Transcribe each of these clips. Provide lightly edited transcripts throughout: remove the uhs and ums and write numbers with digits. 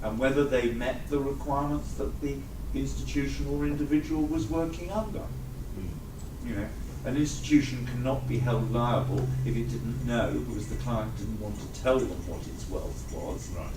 and whether they met the requirements that the institution or individual was working under. You know, an institution cannot be held liable if it didn't know because the client didn't want to tell them what its wealth was. Right.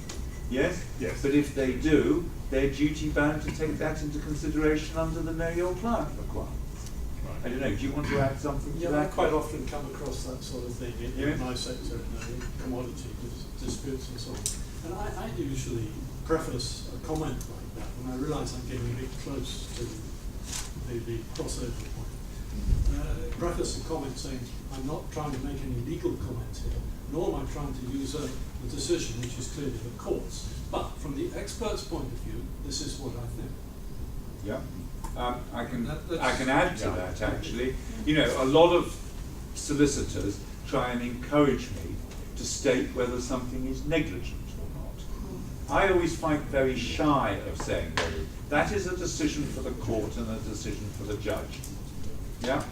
Yes? Yes. But if they do, they're duty bound to take that into consideration under the Know Your Client requirements. Right. I don't know, do you want to add something to Yeah, that? I quite often come across that sort of thing in Yeah. my sector, in commodity disputes and so on. And I usually preface a comment like that when I realise I'm getting a bit close to the crossover point. Preface a comment saying, I'm not trying to make any legal comments here, nor am I trying to use a decision which is clearly the court's. But from the expert's point of view, this is what I think. Yeah. I can That's add to yeah. that actually. You know, a lot of solicitors try and encourage me to state whether something is negligent or not. I always fight very shy of saying whether that is a decision for the court and a decision for the judge. Yeah?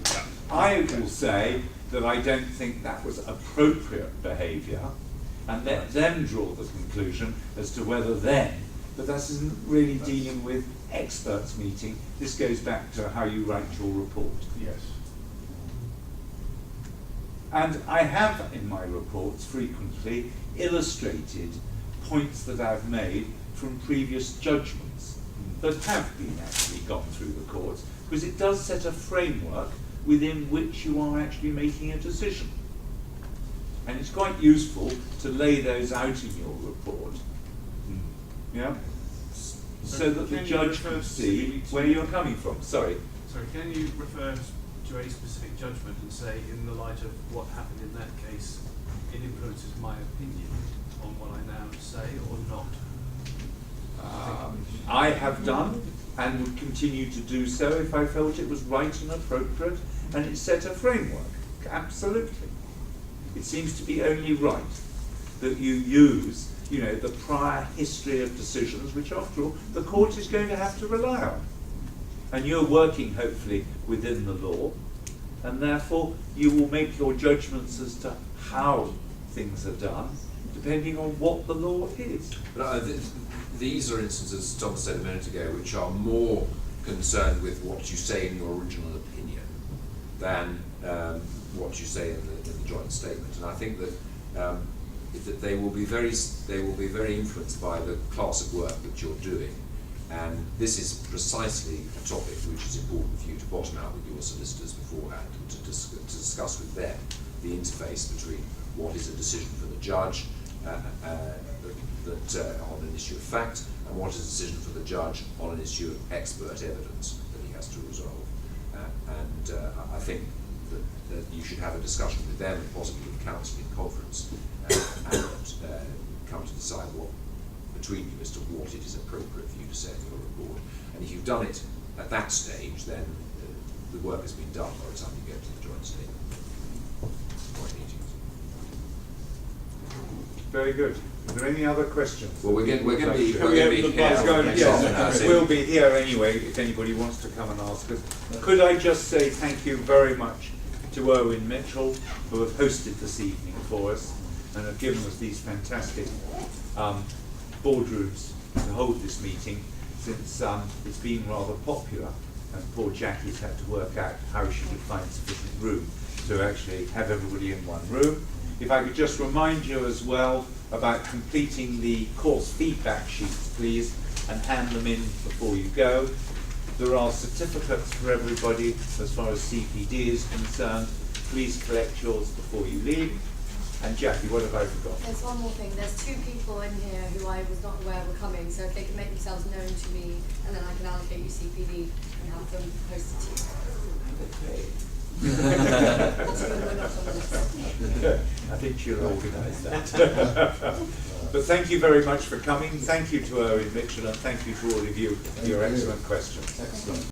I will say that I don't think that was appropriate behaviour and let them draw the conclusion as to whether then, but that isn't really dealing with experts meeting. This goes back to how you write your report. Yes. And I have in my reports frequently illustrated points that I've made from previous judgments that have been actually gone through the courts, because it does set a framework within which you are actually making a decision. And it's quite useful to lay those out in your report. Yeah? So that the Can you judge refer can see specifically to- where you're coming from. Sorry. Sorry, can you refer to a specific judgment and say, in the light of what happened in that case, it influences my opinion on what I now say or not? I have done and would continue to do so if I felt it was right and appropriate and it set a framework. Absolutely. It seems to be only right that you use, you know, the prior history of decisions, which after all the court is going to have to rely on. And you're working hopefully within the law, and therefore you will make your judgments as to how things are done, depending on what the law is. But these are instances, as Thomas said a minute ago, which are more concerned with what you say in your original opinion than what you say in the joint statement. And I think that they will be very influenced by the class of work that you're doing. And this is precisely a topic which is important for you to bottom out with your solicitors beforehand and to discuss with them the interface between what is a decision for the judge on an issue of fact and what is a decision for the judge on an issue of expert evidence that he has to resolve. I think that you should have a discussion with them and possibly with counsel in conference and come to decide what between you as to what it is appropriate for you to say in your report. And if you've done it at that stage, then the work has been done by the time you get to the joint statement. Joint meetings. Very good. Are there any other questions? Well, we're going to be Yes, we'll be here anyway if anybody wants to come and ask us. Could I just say thank you very much to Owen Mitchell, who have hosted this evening for us and have given us these fantastic boardrooms to hold this meeting, since it's been rather popular and poor Jackie's had to work out how she could find sufficient room to actually have everybody in one room. If I could just remind you as well about completing the course feedback sheets, please, and hand them in before you go. There are certificates for everybody as far as CPD is concerned. Please collect yours before you leave. And Jackie, what have I forgotten? There's one more thing. There's 2 people in here who I was not aware were coming, so if they can make themselves known to me, and then I can allocate you CPD and have them posted to you. I think she'll organise that. But thank you very much for coming. Thank you to Owen Mitchell, and thank you to all of you for your excellent questions. Excellent.